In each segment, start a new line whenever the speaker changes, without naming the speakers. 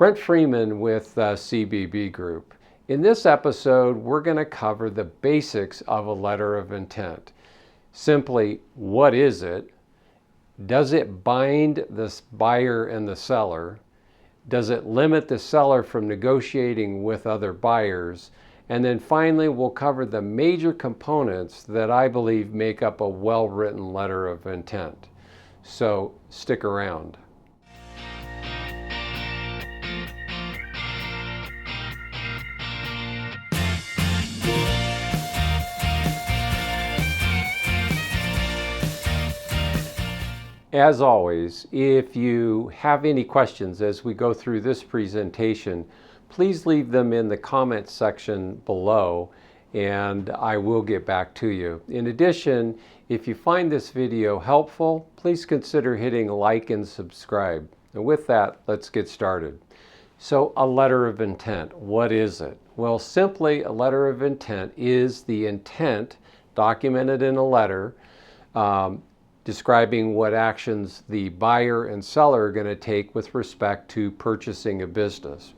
Brent Freeman with CBB Group. In this episode, we're going to cover the basics of a letter of intent. Simply, what is it? Does it bind the buyer and the seller? Does it limit the seller from negotiating with other buyers? And then finally, we'll cover the major components that I believe make up a well-written letter of intent. So stick around. As always, if you have any questions as we go through this presentation, please leave them in the comments section below and I will get back to you. In addition, if you find this video helpful, please consider hitting like and subscribe. And with that, let's get started. So, a letter of intent, what is it? Well, simply a letter of intent is the intent documented in a letter describing what actions the buyer and seller are going to take with respect to purchasing a business.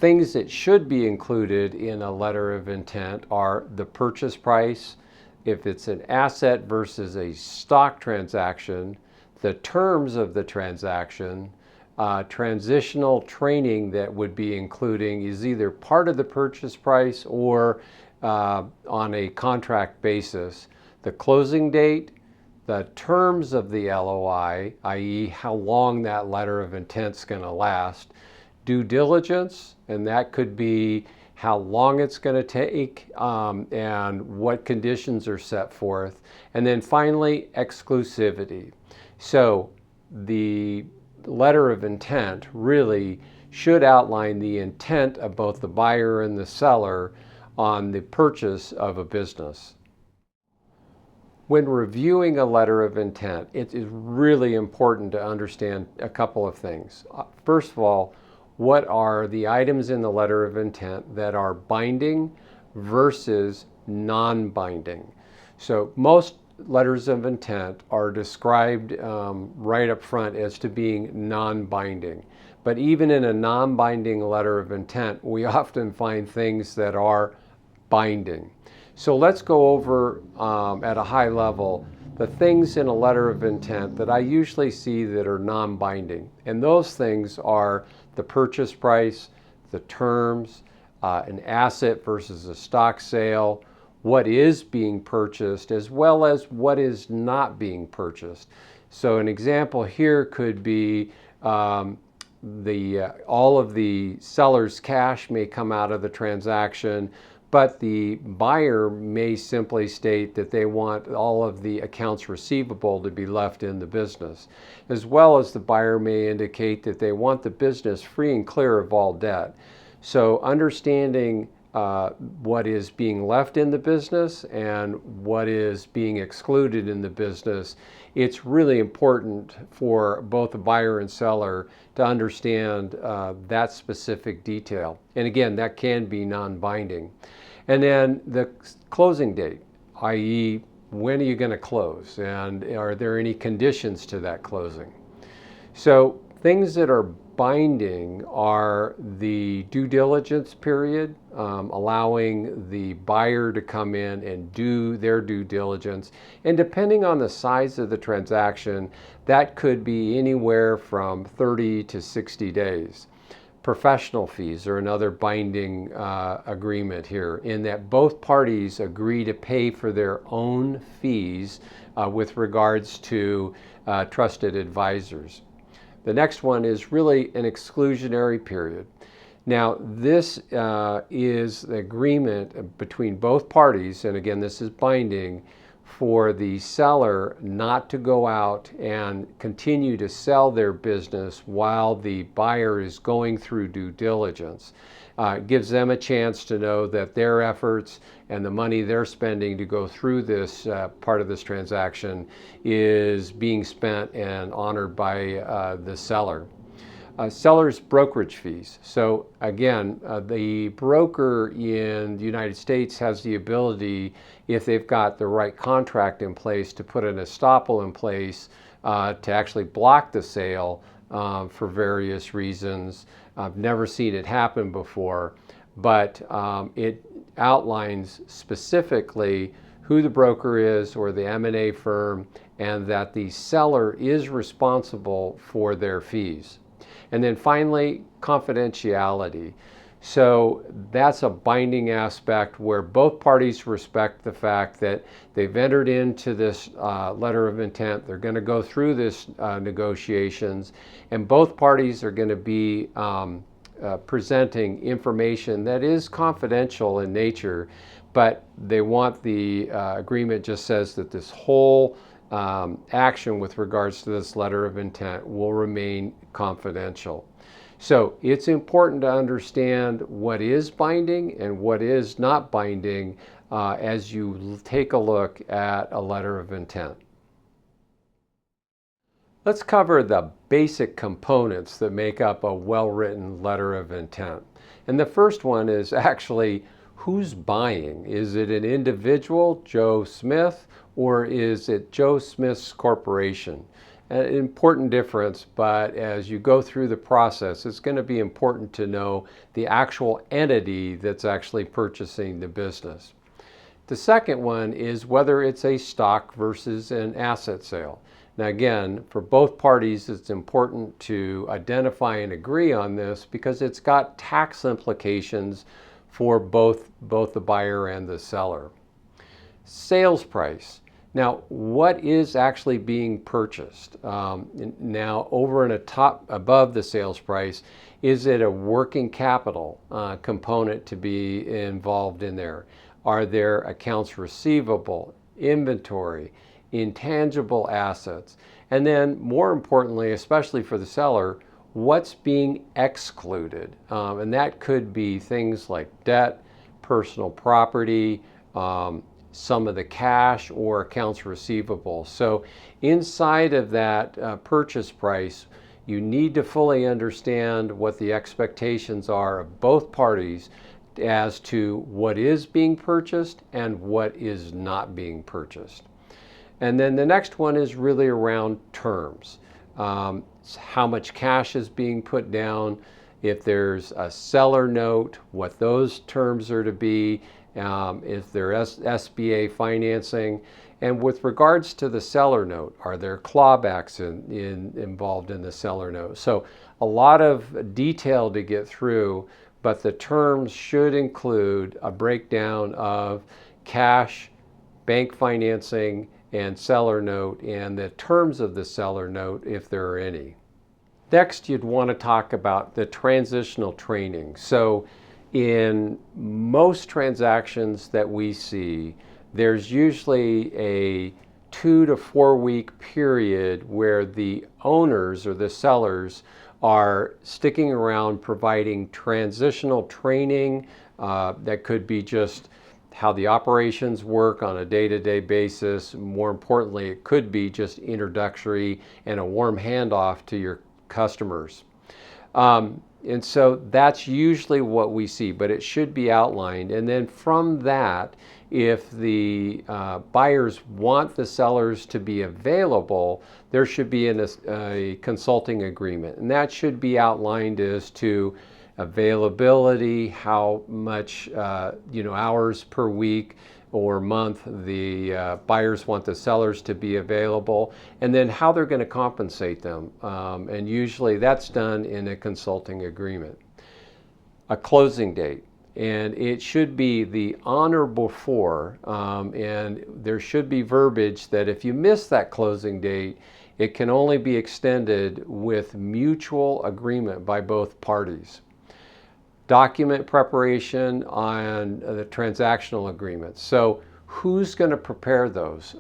Things that should be included in a letter of intent are the purchase price, if it's an asset versus a stock transaction, the terms of the transaction, transitional training that would be including is either part of the purchase price or on a contract basis, the closing date, the terms of the LOI, i.e. how long that letter of intent is going to last, due diligence, and that could be how long it's going to take and what conditions are set forth, and then finally exclusivity. So the letter of intent really should outline the intent of both the buyer and the seller on the purchase of a business. When reviewing a letter of intent, it is really important to understand a couple of things. First of all, what are the items in the letter of intent that are binding versus non-binding? So most letters of intent are described right up front as to being non-binding. But even in a non-binding letter of intent, we often find things that are binding. So let's go over at a high level the things in a letter of intent that I usually see that are non-binding. And those things are the purchase price, the terms, an asset versus a stock sale, what is being purchased, as well as what is not being purchased. So an example here could be all of the seller's cash may come out of the transaction, but the buyer may simply state that they want all of the accounts receivable to be left in the business, as well as the buyer may indicate that they want the business free and clear of all debt. So understanding what is being left in the business and what is being excluded in the business, it's really important for both the buyer and seller to understand that specific detail. And again, that can be non-binding. And then the closing date, i.e. when are you going to close? And are there any conditions to that closing? So things that are binding are the due diligence period, allowing the buyer to come in and do their due diligence. And depending on the size of the transaction, that could be anywhere from 30 to 60 days. Professional fees are another binding agreement here, in that both parties agree to pay for their own fees with regards to trusted advisors. The next one is really an exclusionary period. Now, this is the agreement between both parties, and again, this is binding, for the seller not to go out and continue to sell their business while the buyer is going through due diligence. It gives them a chance to know that their efforts and the money they're spending to go through this part of this transaction is being spent and honored by the seller. Seller's brokerage fees. So again, the broker in the United States has the ability, if they've got the right contract in place, to put an estoppel in place to actually block the sale for various reasons. I've never seen it happen before, but it outlines specifically who the broker is or the M&A firm, and that the seller is responsible for their fees. And then finally, confidentiality. So that's a binding aspect where both parties respect the fact that they've entered into this letter of intent. They're going to go through this negotiations, and both parties are going to be presenting information that is confidential in nature, but they want the agreement just says that this whole action with regards to this letter of intent will remain confidential. So it's important to understand what is binding and what is not binding as you take a look at a letter of intent. Let's cover the basic components that make up a well-written letter of intent. And the first one is actually who's buying. Is it an individual, Joe Smith, or is it Joe Smith's corporation? An important difference, but as you go through the process, it's going to be important to know the actual entity that's actually purchasing the business. The second one is whether it's a stock versus an asset sale. Now again, for both parties, it's important to identify and agree on this because it's got tax implications for both the buyer and the seller. Sales price. Now, what is actually being purchased? Now, over and above the sales price, is it a working capital component to be involved in there? Are there accounts receivable, inventory, intangible assets? And then, more importantly, especially for the seller, what's being excluded? And that could be things like debt, personal property, some of the cash, or accounts receivable. So inside of that purchase price, you need to fully understand what the expectations are of both parties as to what is being purchased and what is not being purchased. And then the next one is really around terms. How much cash is being put down, if there's a seller note, what those terms are to be, if there's SBA financing, and with regards to the seller note, are there clawbacks involved in the seller note? So a lot of detail to get through, but the terms should include a breakdown of cash, bank financing, and seller note, and the terms of the seller note if there are any. Next, you'd want to talk about the transitional training. So in most transactions that we see, there's usually a 2 to 4 week period where the owners or the sellers are sticking around providing transitional training. That could be just how the operations work on a day-to-day basis. More importantly, it could be just introductory and a warm handoff to your customers. And so that's usually what we see, but it should be outlined. And then from that, if the buyers want the sellers to be available, there should be a consulting agreement. And that should be outlined as to availability, how much hours per week or month the buyers want the sellers to be available, and then how they're going to compensate them. And usually that's done in a consulting agreement. A closing date, and it should be the on or before, and there should be verbiage that if you miss that closing date, it can only be extended with mutual agreement by both parties. Document preparation on the transactional agreements. So who's going to prepare those?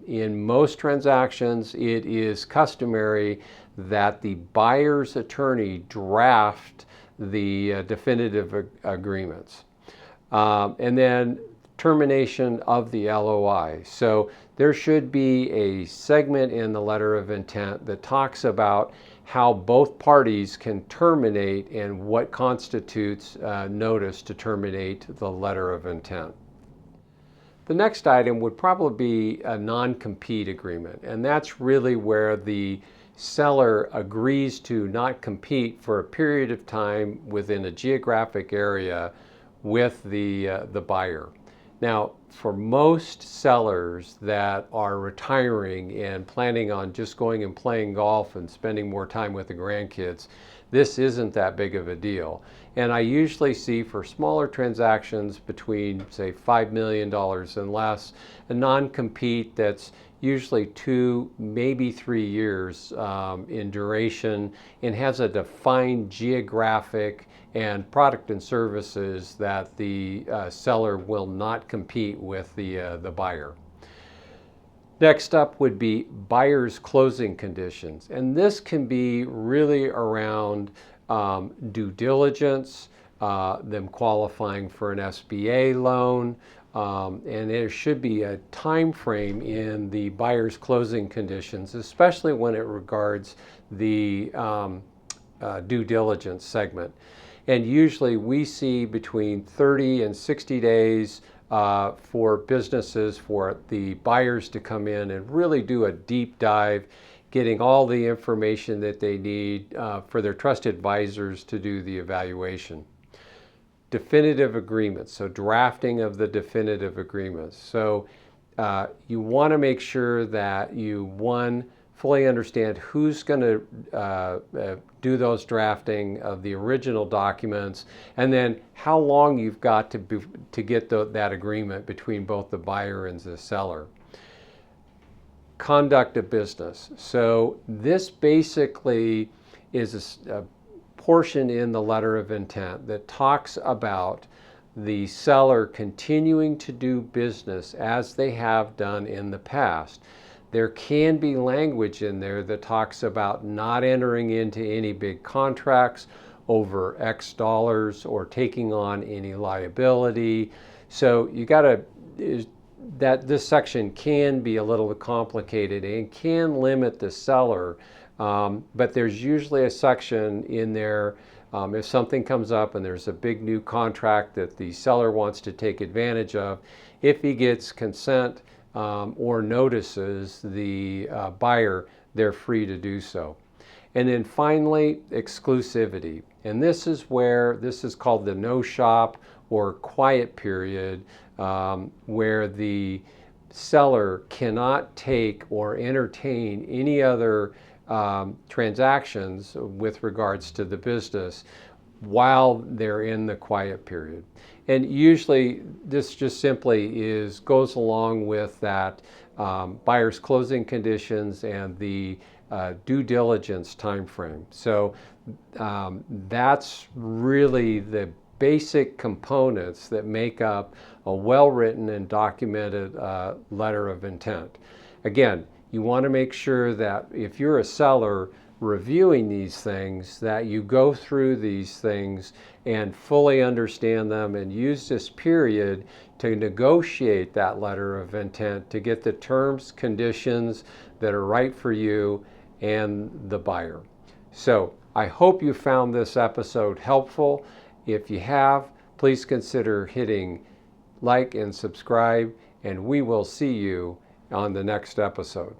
In most transactions, it is customary that the buyer's attorney draft the definitive agreements. And then termination of the LOI. So there should be a segment in the letter of intent that talks about how both parties can terminate and what constitutes notice to terminate the letter of intent. The next item would probably be a non-compete agreement, and that's really where the seller agrees to not compete for a period of time within a geographic area with the buyer. Now, for most sellers that are retiring and planning on just going and playing golf and spending more time with the grandkids, this isn't that big of a deal. And I usually see for smaller transactions between, say, $5 million and less, a non-compete that's usually 2, maybe 3 years in duration and has a defined geographic and product and services that the seller will not compete with the buyer. Next up would be buyer's closing conditions. And this can be really around due diligence, them qualifying for an SBA loan, and there should be a time frame in the buyer's closing conditions, especially when it regards the due diligence segment. And usually we see between 30 and 60 days for businesses, for the buyers to come in and really do a deep dive, getting all the information that they need for their trusted advisors to do the evaluation. Definitive agreements, so drafting of the definitive agreements. So you want to make sure that you, one, fully understand who's going to do those drafting of the original documents, and then how long you've got to get that agreement between both the buyer and the seller. Conduct of business. So this basically is a portion in the letter of intent that talks about the seller continuing to do business as they have done in the past. There can be language in there that talks about not entering into any big contracts over X dollars or taking on any liability. So you got to, that this section can be a little complicated and can limit the seller, but there's usually a section in there if something comes up and there's a big new contract that the seller wants to take advantage of, if he gets consent or notices the buyer, they're free to do so. And then finally, exclusivity. And this is where, this is called the no shop or quiet period, where the seller cannot take or entertain any other transactions with regards to the business while they're in the quiet period. And usually this just simply goes along with that buyer's closing conditions and the due diligence time frame. So that's really the basic components that make up a well-written and documented letter of intent. Again, you want to make sure that if you're a seller reviewing these things, that you go through these things and fully understand them and use this period to negotiate that letter of intent to get the terms, conditions that are right for you and the buyer. So I hope you found this episode helpful. If you have, please consider hitting like and subscribe, and we will see you on the next episode.